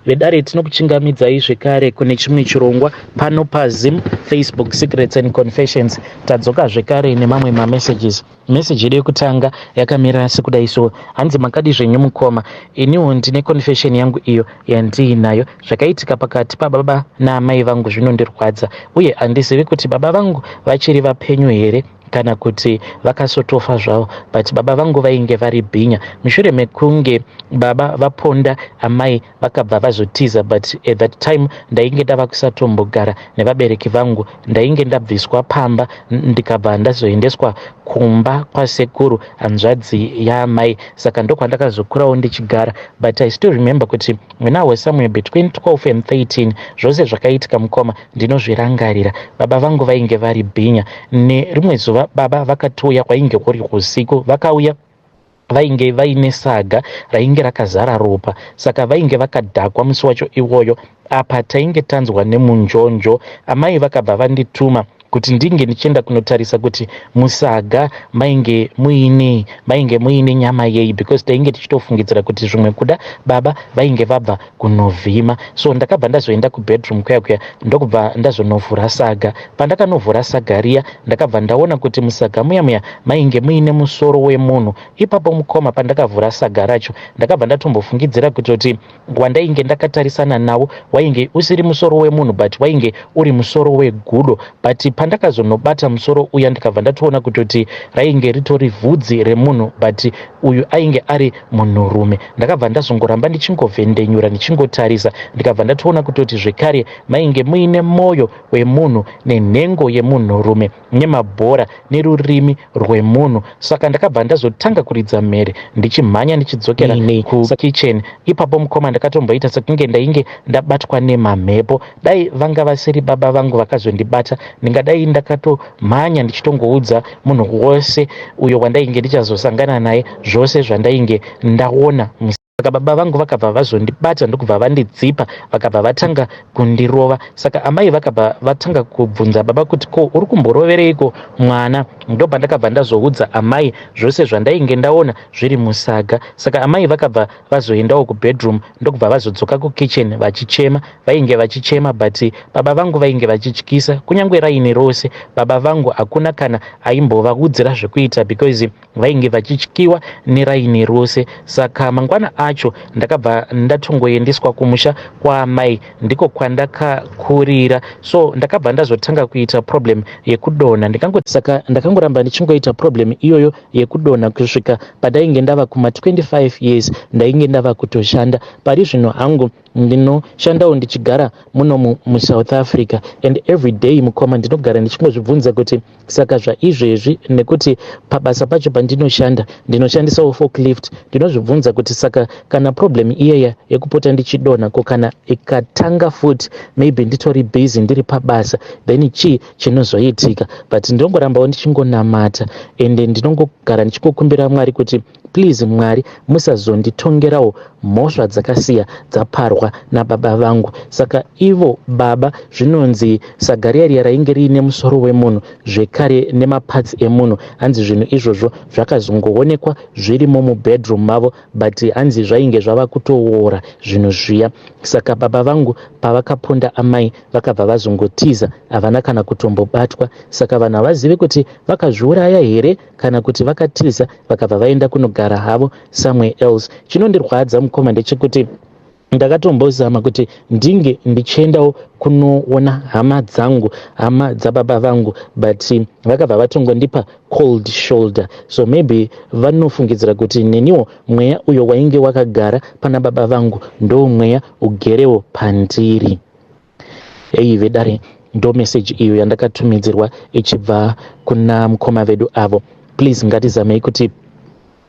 vedare tinokuchingamidzai zvekare kune chimwe chirongwa pano paZim Facebook Secrets and Confessions. Tadzoka zvekare nemamwe mamessages. Message yedu yekutanga yakamira sekudai so: hanzi makadi zvenyu mukoma, iniwo ndine confession yangu iyo yandiinayo. Zvakaitika pakati pababa naamai vangu zvinondirwadza, uye handizivi kuti baba vangu vachiri vapenyu here kana kuti vakasotofa zvavo, but baba vangu vainge vari bhinya. Mushure mekunge baba vaponda, amai vakabva vazotiza, but at that time ndainge ndava kusatombogara nevabereki vangu. Ndainge ndabviswa pamba ndikabva ndazoendeswa kumba kwasekuru, hanzvadzi yaamai. Saka ndokwandakazokurawo ndichigara, but I still remember kuti when I was somewhere between 12 and 13 zvose zvakaitika mukoma ndinozvirangarira. Baba vangu vainge vari bhinya. Nerimwe zuva baba vakatouya kwainge kuri usiku, vakauya vainge vaine saga rainge rakazara ropa, saka vainge vakadhakwa musi wacho iwoyo. Apa tainge tanzwa nemunjonjo. Amai vakabva vandituma kuti ndinge ndichienda kunotarisa kuti musaga mainge muine nyama yei, because tainge tichitofungidzira kuti zvimwe kuda baba vainge vabva kunovhima. So ndakabva ndazoenda kubedroom kuya ndokubva ndazonovhura saga. Pandakanovhura saga riya, ndakabva ndaona kuti musaga muya mainge muine musoro wemunhu. Ipapo mukoma, pandakavhura saga racho, ndakabva ndatombofungidzira kuti wandainge ndakatarisana nawo wainge usiri musoro wemunhu, but wainge uri musoro wegudo. But pandakazonobata musoro uya, ndikabva ndatoona kuti rainge ritori vhudzi remunhu, but uyu ainge ari munhurume. Ndakabva ndazongoramba ndichingovhendenyura ndichingotarisa, ndikabva ndatoona kuti zvekare mainge muine mwoyo wemunhu nenhengo yemunhurume nemabhora nerurimi rwemunhu. Saka ndakabva ndazotanga kuridza mhere ndichimhanya ndichidzokera kukicheni. Ipapo mukoma ndakatomboita sekunge ndainge ndabatwa nemamhepo. Dai vanga vasiri baba vangu vakazondibata, ndingadai ndakatomhanya ndichitongoudza munhu wose uyo wandainge ndichazosangana naye zvose zvandainge ndaona. Saka baba vangu vakabva vazondibata ndokubva vandidzipa, vakabva vatanga kundirova. Saka amai vakabva vatanga kubvunza baba kuti ko uri kumborovereiko mwana? Ndobva ndakabva ndazoudza amai zvose zvandainge ndaona zviri musaga. Saka amai vakabva vazoendawo kubedroom ndokubva vazodzoka kukicheni vachichema. Vainge vachichema, but baba vangu vainge vachityisa. Kunyange raini rose baba vangu hakuna kana aimbovaudza zvekuita, because vainge vachityiwa neraini rose. Saka mangwana acho ndakabva ndatongoendeswa kumusha kwaamai, ndiko kwandakakurira. So ndakabva ndazotanga kuita problem yekudonha. Saka ndakangoramba ndichingoita problem iyoyo yekudonha kusvika padainge ndava kuma 25 years ndainge ndava kutoshanda. Pari zvino hangu ndinoshandawo ndichigara muno muSouth Africa, and every day mukoma ndinogara ndichingozvibvunza kuti saka zvaizvezvi, nekuti pabasa pacho pandinoshanda ndinoshandisawo forklift, ndinozvibvunza kuti saka kana problem iyeya yekupota ndichidonha ko kana ikatanga futi maybe nditori busy ndiri pabasa, then chii chinozoitika? But ndinongorambawo ndichingonamata, ende ndinongogara ndichikukumbira Mwari kuti please Mwari musazonditongerawo mhosva dzakasiya dzaparwa nababa vangu. Saka ivo baba zvinonzi saga riya rainge riine musoro wemunhu zvekare nemapatsi emunhu, hanzi zvinhu izvozvo zvakazongoonekwa zvirimo mubedroom mavo, but hanzi zvainge zvava kutoora zvinhu zviya. Saka baba vangu pavakaponda amai vakabva vazongotiza, havana kana kutombobatwa. Saka vanhu havazivi kuti vakazviuraya here kana kuti vakatiza vakabva vaenda kunogara havo somewhere else. Chinondirwadza mukoma ndechekuti ndakatombozama kuti ndinge ndichiendawo kunoona hama dzangu, hama dzababa vangu, but vakabva vatongondipa cold shoulder. So maybe vanofungidzira kuti neniwo mweya uyo wainge wakagara pana baba vangu ndo mweya ugerewo pandiri. Ei vedare, ndo message iyo yandakatumidzirwa ichibva kuna mukoma vedu avo. Please ngatizamei kuti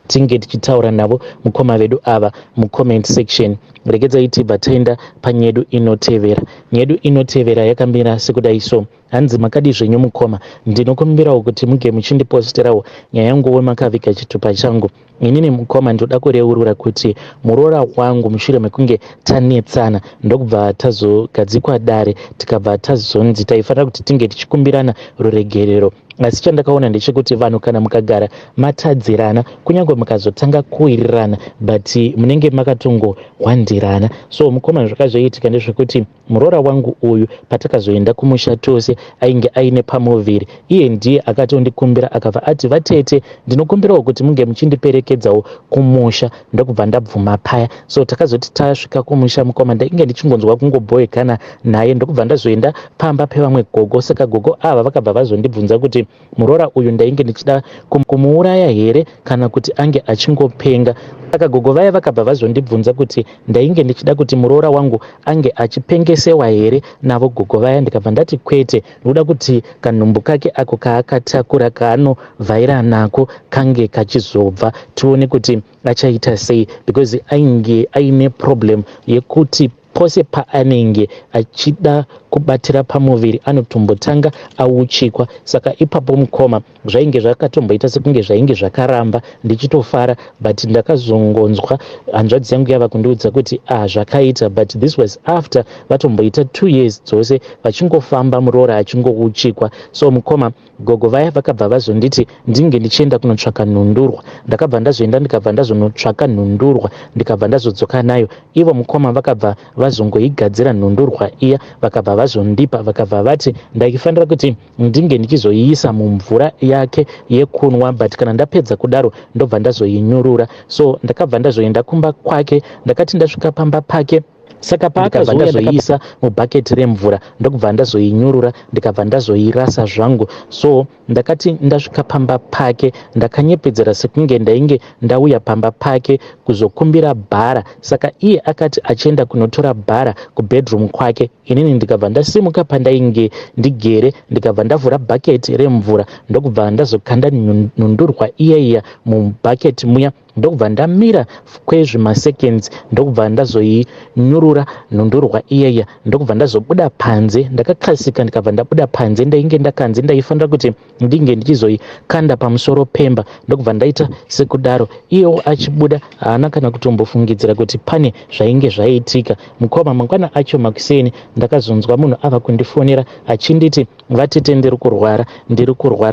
tinge tichitaura navo mukoma vedu ava mucomment section. Regedzai tibva taenda panyedu inotevera. Nyedu inotevera yakamira sekudai so: hanzi makadi zvenyu mukoma, ndinokumbirawo kuti muge muchindiposterawo nyaya yangu makavika chitupa changu. Inini mukoma ndoda kureurura kuti muroora wangu mushure mekunge tanetsana ndokubva tazogadzikwa dare tikabva tazonzi taifanira kuti tinge tichikumbirana ruregerero. Asi chandakaona ndechekuti vanhu kana mukagara matadzirana kunyange mukazotanga kuwirirana but munenge makatongohwandirana. So mukoma zvakazoitika ndezvekuti muroora wangu uyu patakazoenda kumusha tose ainge aine pamuviri, iye ndiye akatondikumbira akabva ati vatete ndinokumbirawo kuti munge muchindiperekedzawo kumusha, ndokubva ndabvuma paya. So takazoti tasvika kumusha mukoma ndainge ndichingonzwa kungobhoekana naye, ndokubva ndazoenda pamba pevamwe gogo. Saka gogo ava vakabva vazondibvunza kuti muroora uyu ndainge ndichida kumuuraya here kana kuti ange achingopenga. Saka gogo vaya vakabva vazondibvunza kuti ndainge ndichida kuti muroora wangu ange achipengesewa here navo gogo vaya. Ndikabva ndati kwete, ndoda kuti kanhumbu kake ako kaakatakura kaanovhaira nako kange kachizobva, tione kuti achaita sei, because ainge aine problem yekuti pose paanenge achida kubatira pamuviri anotombotanga auchikwa. Saka ipapo mukoma zvainge zvakatomboita sekunge zvainge zvakaramba ndichitofara, but ndakazongonzwa hanzvadzi yangu yava kundiudza kuti zvakaita, but this was after vatomboita 2 years dzose vachingofamba muroora achingouchikwa. So mukoma gogo vaya vakabva vazonditi ndinge ndichienda kunotsvaka nhundurwa. Ndakabva ndazoenda ndikabva ndazonotsvaka nhundurwa ndikabva ndazodzoka nayo. Ivo mukoma vakabva vazongoigadzira nhundurwa iya vakabva vazondipa, vakabva vati ndaifanira kuti ndinge ndichizoiisa mumvura yake yekunwa, but kana ndapedza kudaro ndobva ndazoinyurura. So ndakabva ndazoenda kumba kwake, ndakati ndasvika pamba pake saka paakabva ndazoiisa mubhaketi remvura ndokubva ndazoinyurura ndikabva ndazoirasa zvangu. So ndakati ndasvika pamba pake ndakanyepedzera sekunge ndainge ndauya pamba pake kuzokumbira bhara. Saka iye akati achienda kunotora bhara kubedroom kwake, inini ndikabva ndasimuka pandainge ndigere ndikabva ndavhura bhaketi remvura ndokubva ndazokanda nhundurwa iyaiya mubhaketi muya, ndokubva ndamira kwezvimaseconds ndokubva ndazoinyurura nhundurwa iyaiya ndokubva ndazobuda panze. Ndakakasika ndikabva ndabuda panze, ndainge ndakanzi ndaifanira kuti ndinge ndichizoikanda pamusoro pemba, ndokubva ndaita sekudaro. Iyewo achibuda haana kana kutombofungidzira kuti pane zvainge zvaitika. Mukoma mangwana acho makuseni ndakazonzwa munhu ava kundifonera achinditi vatete ndiri kurwara.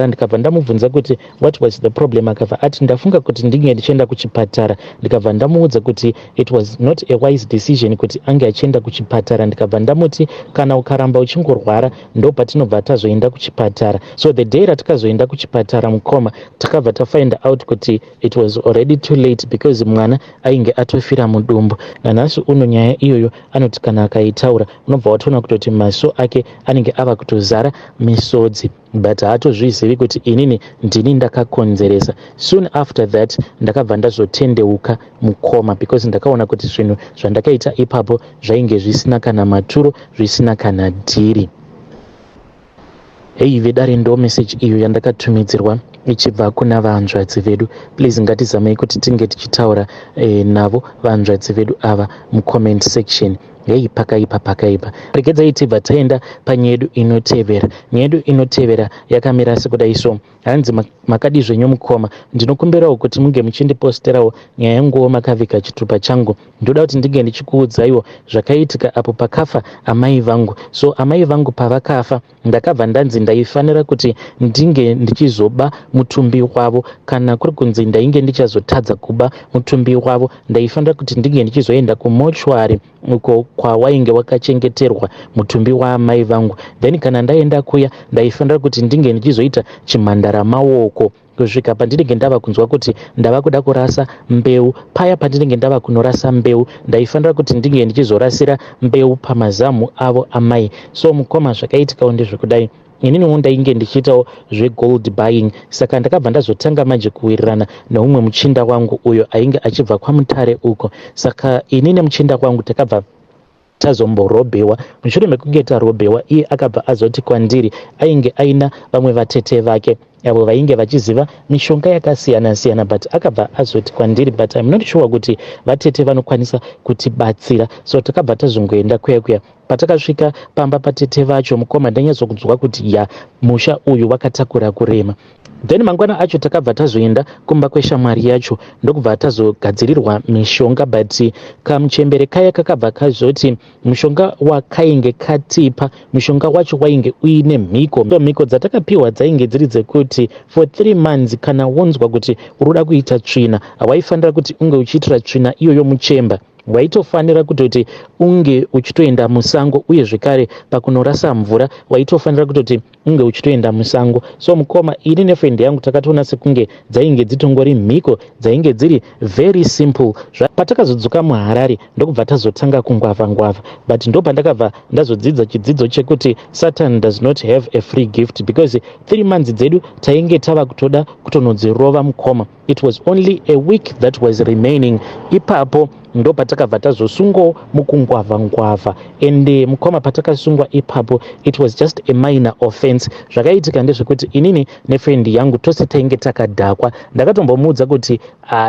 Ndikabva ndamubvunza kuti what was the problem, akabva ati ndafunga kuti ndinge ndichienda kuchipatara. Ndikabva ndamuudza kuti it was not a wise decision kuti ange achienda kuchipatara. Ndikabva ndamuti kana ukaramba uchingorwara ndo patinobva tazoenda kuchipatara. So the day ratakazoenda kuchipatara mukoma takabva tafind out kuti it was already too late because mwana ainge atofira mudumbu. Nanhasi uno nyaya iyoyo anoti kana akaitaura unobva watoona kutoti maso ake anenge ava kutozara misodzi, but haatozvizivi kuti inini ndini ndakakonzeresa. Soon after that ndakabva ndazotendeuka mukoma because ndakaona kuti zvinhu zvandakaita ipapo zvainge zvisina kana maturo, zvisina kana dhiri. Hei vedare ndo message iyo yandakatumidzirwa ichibva kuna vanzvadzi vedu. Please ngatizamei kuti tinge tichitaura navo vanzvadzi vedu ava mucomment section. Hei pakaipa regedzai tibva taenda panyedu inotevera. Nyedu inotevera yakamira sekudai so. Hanzi makadi zvenyu mukoma ndinokumbirawo kuti munge muchindiposterawo nyaya yanguwo makavika chitupa changu. Ndoda kuti ndinge ndichikuudzaiwo zvakaitika apo pakafa amai vangu. So amai vangu pavakafa ndakabva ndanzi ndaifanira kuti ndinge ndichizoba mutumbi wavo, kana kuri kunzi ndainge ndichazotadza kuba mutumbi wavo ndaifanira kuti ndinge ndichizoenda kumochwari uko kwawainge wakachengeterwa mutumbi waamai vangu. Then kana ndaenda kuya ndaifanira kuti ndinge ndichizoita chimhandara maoko kusvika pandinenge ndava kunzwa kuti ndava kuda kurasa mbeu. Paya pandinenge ndava kunorasa mbeu ndaifanira kuti ndinge ndichizorasira mbeu pamazamu avo amai. So mukoma zvakaitikawo ndezvekudai. Ininiwo ndainge ndichiitawo zvegold buying, saka ndakabva ndazotanga manje kuwirirana neumwe muchinda wangu uyo ainge achibva kwaMutare uko. Saka inini muchinda wangu takabva tazomborobhewa. Mushure mekunge tarobhewa, iye akabva azoti kwandiri ainge aina vamwe vatete vake avo vainge vachiziva mishonga yakasiyana siyana, but akabva azoti kwandiri, but I'm not sure kuti vatete vanokwanisa kutibatsira. So takabva tazongoenda kuya patakasvika pamba patete vacho, mukoma ndanyatsokunzwa kuti musha uyu wakatakura kurema. Then mangwana acho takabva tazoenda kumba kweshamwari yacho ndokubva tazogadzirirwa mishonga, but kamuchembere kaya kakabva kazoti mushonga wakainge katipa, mushonga wacho wainge uine mhiko dzatakapiwa dzainge dziri dzekuti for 3 months kana wonzwa kuti uruda kuita tsvina hawaifanira kuti unge uchiitira tsvina iyoyo muchemba, waitofanira kutoti unge uchitoenda musango, uye zvekare pakunorasa mvura waitofanira kutoti unge uchitoenda musango. So mukoma ini nefrendi yangu takatoona sekunge dzainge dzitongori mhiko dzainge dziri very simple. Patakazodzoka muHarare ndokubva tazotanga kungwavha, but ndo pandakabva ndazodzidza chidzidzo chekuti Satan does not have a free gift, because 3 months dzedu tainge tava kutoda kutonodzirova mukoma. It was only a week that was remaining. Ipapo ndo patakabva tazosungwa mukungwavha, ende mukoma patakasungwa ipapo it was just a minor offense. Zvakaitika ndezvekuti inini nefrendi yangu tose tainge takadhakwa. Ndakatombomuudza kuti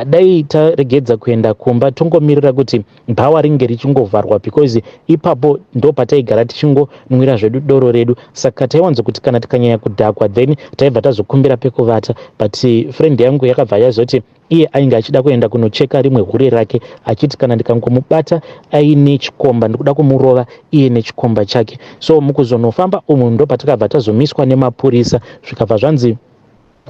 dai taregedza kuenda kumba tongomirira kuti bhawa ringe richingovharwa, because ipapo ndo pataigara tichingonwira zvedu doro redu. Saka taiwanza kuti kana tikanyanya kudhakwa then taibva tazokumbira pekuvata, but frendi yangu yakabva yazoti iye ainge achida kuenda kunocheka rimwe hure rake, achiti kana ndikangomubata aine chikomba ndikuda kumurova iye nechikomba chake. So mukuzonofamba umu ndo patakabva tazomiswa nemapurisa, zvikabva zvanzi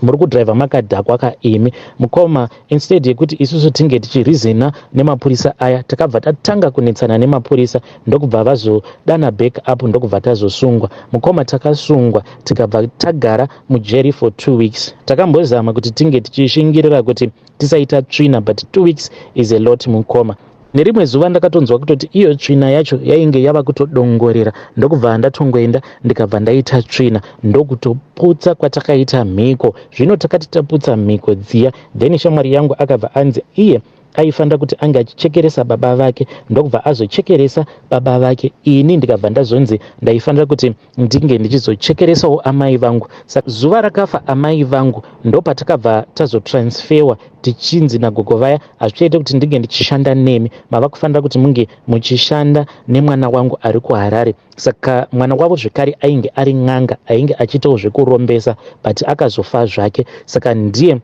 muri kudhraivha makadhakwa kaimi. Mukoma instead yekuti isusu tinge tichirizina nemapurisa aya, takabva tatanga kunetsana nemapurisa ndokubva vazodana back up ndokubva tazosungwa. Mukoma takasungwa tikabva tagara mujeri for 2 weeks. Takambozama kuti tinge tichishingirira kuti tisaita tsvina, but 2 weeks is a lot mukoma. Nerimwe zuva ndakatonzwa kutoti iyo tsvina yacho yainge yava kutodongorera, ndokubva ndatongoenda ndikabva ndaita tsvina ndokutoputsa kwatakaita mhiko. Zvino takati taputsa mhiko dziya, then shamwari yangu akabva anzi iye aifanira kuti ange achichekeresa baba vake, ndokubva azochekeresa baba vake. Ini ndikabva ndazonzi ndaifanira kuti ndinge ndichizochekeresawo amai vangu. Saka zuva rakafa amai vangu ndo patakabva tazotransferwa tichinzi nagogo vaya hazvichaite kuti ndinge ndichishanda nemi, mava kufanira kuti munge muchishanda nemwana wangu ari kuHarare. Saka mwana wavo zvekare ainge ari n'anga, ainge achiitawo zvekurombesa, but akazofa zvake. Saka ndiye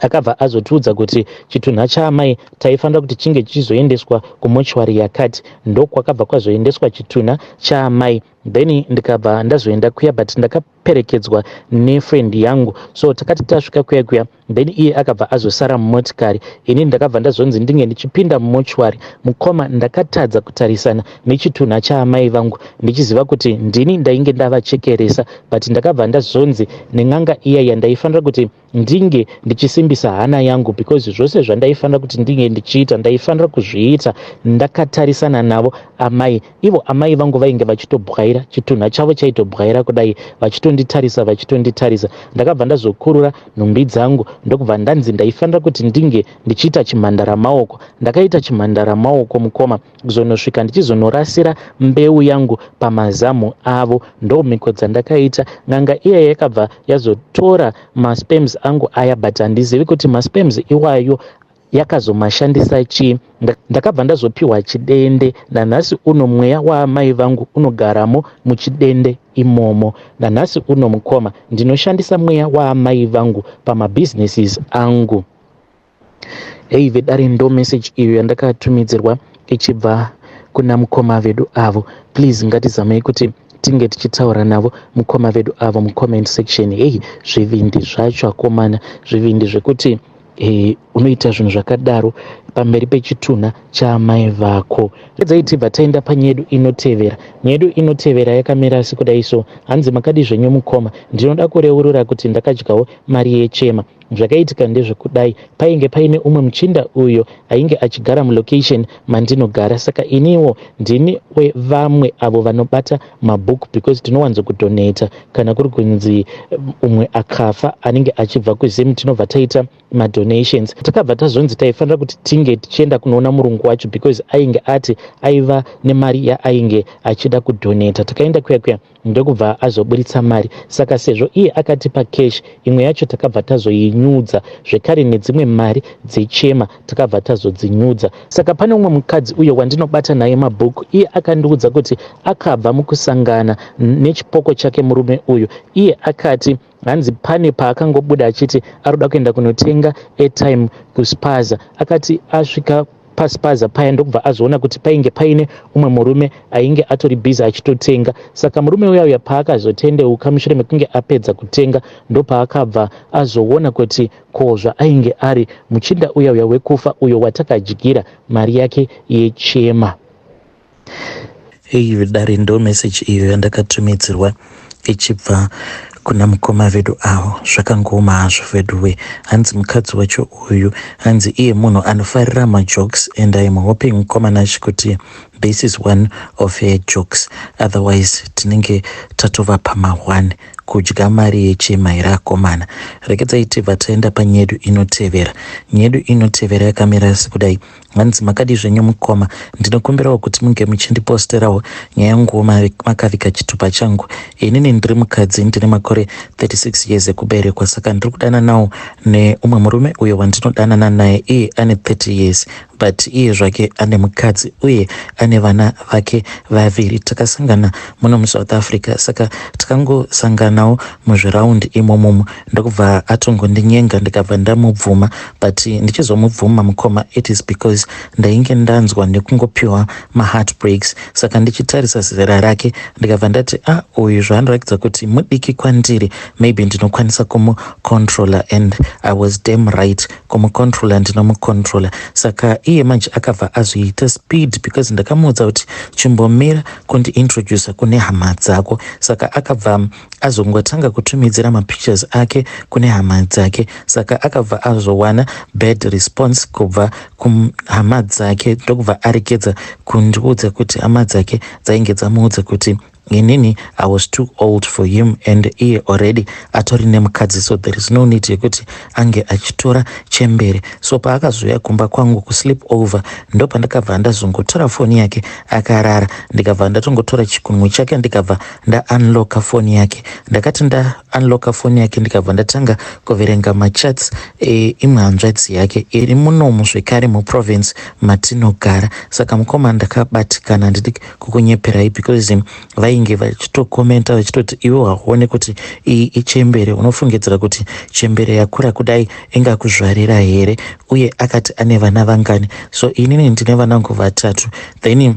akabva azotiudza kuti chitunha chaamai taifanira kuti chinge chichizoendeswa kumochwari yakati, ndokwakabva kwazoendeswa chitunha chaamai. Then ndikabva ndazoenda kuya, but ndakaperekedzwa nefrendi yangu. So takati tasvika kuya then iye akabva azosara mumotikari, ini ndakabva ndazonzi ndinge ndichipinda mumochwari. Mukoma ndakatadza kutarisana nechitunha chaamai vangu ndichiziva kuti ndini ndainge ndavachekeresa, but ndakabva ndazonzi nen'anga iya yandaifanira kuti ndinge ndichisimbisa hana yangu, because zvose zvandaifanira kuti ndinge ndichiita ndaifanira kuzviita ndakatarisana navo amai. Ivo amai vangu vainge vachitobwaira, chitunha chavo chaitobwaira kudai, vachitonditarisa. Ndakabva ndazokurura nhumbi dzangu ndokubva ndanzi ndaifanira kuti ndinge ndichiita chimhandara maoko. Ndakaita chimhandara maoko mukoma, kuzonosvika ndichizonorasira mbeu yangu pamazamu avo. Ndo mhiko dzandakaita. N'anga iya yakabva yazotora masperms angu aya, but handizivi kuti masperms iwayo yakazomashandisa chii. Ndakabva ndazopiwa chidende. Nanhasi uno mweya waamai vangu unogaramo muchidende imomo. Nanhasi uno mukoma ndinoshandisa mweya waamai vangu pamabusinesses angu. Hei vedare ndo message iyo yandakatumidzirwa ichibva kuna mukoma vedu avo. Please ngatizamei kuti tinge tichitaura navo mukoma vedu avo mucomment section. Hei zvivindi zvacho akomana, zvivindi zvekuti unoita zvinhu zvakadaro pamberi pechitunha chaamai vako. Redzai tibva taenda panyedu inotevera. Nyedu inotevera yakamira sekudai so. Hanzi makadi zvenyu mukoma, ndinoda kureurura kuti ndakadyawo mari yechema. Zvakaitika ndezvekudai, painge paine umwe muchinda uyo ainge achigara mulocation mandinogara. Saka iniwo ndini wevamwe avo vanobata mabhuku, because tinowanzo kudonata kana kuri kunzi umwe akafa anenge achibva kuzimu tinobva taita madonations. Takabva tazonzi taifanira kuti tinge tinge tichienda kunoona murungu wacho because ainge ati aiva nemari yaainge achida kudonata. Takaenda kuya ndokubva azoburitsa mari. Saka sezvo iye akatipa cash, imwe yacho takabva tazoinyudza zvekare nedzimwe mari dzechema takabva tazodzinyudza. Saka pane umwe mukadzi uyo wandinobata naye mabhuku, iye akandiudza kuti akabva mukusangana nechipoko chake murume uyu. Iye akati hanzi pane paakangobuda achiti aroda kuenda kunotenga airtime kuspaza. Akati asvika paspaza paya ndokubva azoona kuti painge paine umwe murume ainge atori bhizi achitotenga. Saka murume uya paakazotendeuka mushure mekunge apedza kutenga ndopaakabva azoona kuti kozva ainge ari muchinda uya wekufa uyo watakadyira mari yake yechema. Dare ndo message iyo yandakatumidzirwa ichibva kuna mukoma vedu avo. Zvakangoma hazvo veduwe. Hanzi mukadzi wacho uyu hanzi iye munhu anofarira majokes, and I am hoping mukomana kuti this is one of her jokes, otherwise tinenge tatova pama1 kudya mari yechema irakomana. Rekedzai tibva taenda panyedu inotevera. Nyedu inotevera yakamira sekudai. Hanzi makadi zvenyu mukoma, ndinokumbirawo kuti munge muchindiposterawo nyaya ngoma makavika chitupa changu. Inini ndiri mukadzi, ndine makore 36 years ekuberekwa, saka ndiri kudana nawo neumwe murume uyo wandinodanana naye, iye ane 30 years but iye zvake ane mukadzi uye ane vana vake vaviri. Takasangana muno muSouth Africa, saka takangosanganawo muzviraundi imomomo ndokubva atongondinyenga ndikabva ndamubvuma. But ndichizomubvuma mukoma, it is because ndainge ndanzwa nekungopiwa maheartbreaks. Saka ndichitarisa zera rake ndikabva ndati uyu zvaanoratidza kuti mudiki kwandiri, maybe ndinokwanisa kumucontroller, and I was damn right. Kumucontroller ndinomucontroller. Saka iye manje akabva azoita speed because ndakamuudza kuti chimbomira kundiintroduce kune hama dzako. Saka akabva azongotanga kutumidzira mapictures ake kune hama dzake. Saka akabva azowana bad response kubva kuhama dzake, ndokubva arekedza kundiudza kuti hama dzake dzainge dzamuudza kuti inini I was too old for him, and iye already atori nemukadzi, so there is no need yekuti ange achitora chembere. So paakazoya kumba kwangu kusleep over ndopa ndakabva ndazongotora foni yake akarara. Ndikabva ndatongotora chikunwe chake ndikabva ndaunlocka foni yake. Ndakati ndaunlocka foni yake ndikabva ndatanga kuverenga machats imwe hanzvadzi yake iri munomu zvekare muprovince matinogara. Saka mukoma ndakabatikana ndidi kukunyeperai because vainge vachitokomenta vachitoti iwe waone kuti iyi ichembere, unofungidzira kuti chembere yakura kudai ingakuzvarira here, uye akati ane vana vangani. So inini ndine vanangu 3. Then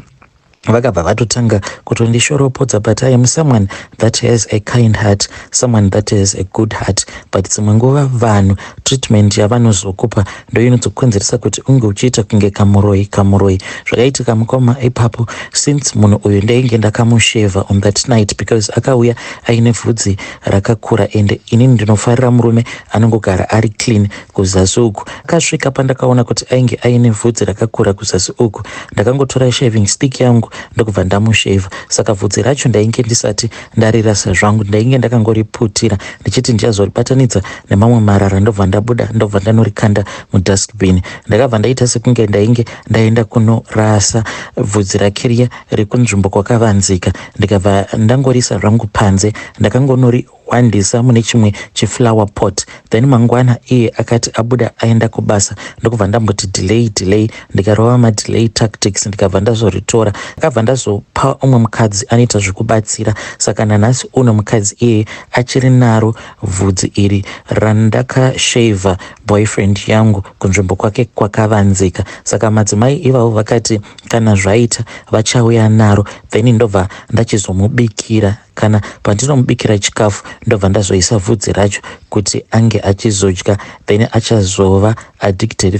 vakabva vatotanga kutondishoropodza, but I am someone that has a kind heart, someone that has a good heart. But dzimwe nguva vanhu treatment yavanozokupa ndo inozokonzeresa kuti unge uchiita kunge kamuroyi. Zvakaitika mukoma ipapo, since munhu uyu ndainge ndakamusheva on that night because akauya aine vhudzi rakakura, and inini ndinofarira murume anongogara ari clean kuzasi uku. Akasvika pandakaona kuti ainge aine vhudzi rakakura kuzasi uku, ndakangotora shaving stick yangu ndokubva ndamusheva. Saka vhudzi racho ndainge ndisati ndarirasa zvangu, ndainge ndakangoriputira ndichiti ndichazoribatanidza nemamwe marara, ndobva ndabuda ndobva ndanorikanda mudustbin. Ndakabva ndaita sekunge ndainge ndaenda kunorasa vhudzi rake riya rekunzvimbo kwakavanzika, ndikabva ndangorisa zvangu panze, ndakangonoriwandisa mune chimwe chiflower pot. Then mangwana iye akati abuda aenda kubasa, ndokubva ndamboti delay, ndikarova madelay tactics, ndikabva ndazoritora. Akabva ndazopa umwe mukadzi anoita zvekubatsira. Saka nanhasi uno mukadzi iye achiri naro vhudzi iri randakasheva boyfriend yangu kunzvimbo kwake kwakavanzika. Saka madzimai ivavo vakati kana zvaita vachauya naro, then ndobva ndachizomubikira. Kana pandinomubikira chikafu ndobva ndazoisa vhudzi racho kuti ange achizodya, then achazova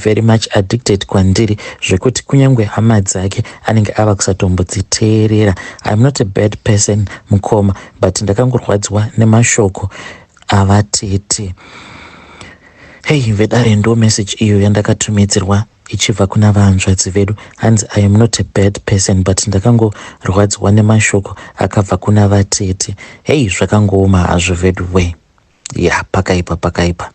very much addicted kwandiri zvekuti kunyange hama dzake anenge ava kusatombodziteerera. I'm not a bad person mukoma, but ndakangorwadziwa nemashoko avatete. Vedare ndo message iyo yandakatumidzirwa ichibva kuna vahanzvadzi vedu. Hanzi I am not a bad person, but ndakangorwadziwa nemashoko akabva kuna vatete. Zvakangooma hazvo vedu we. Pakaipa.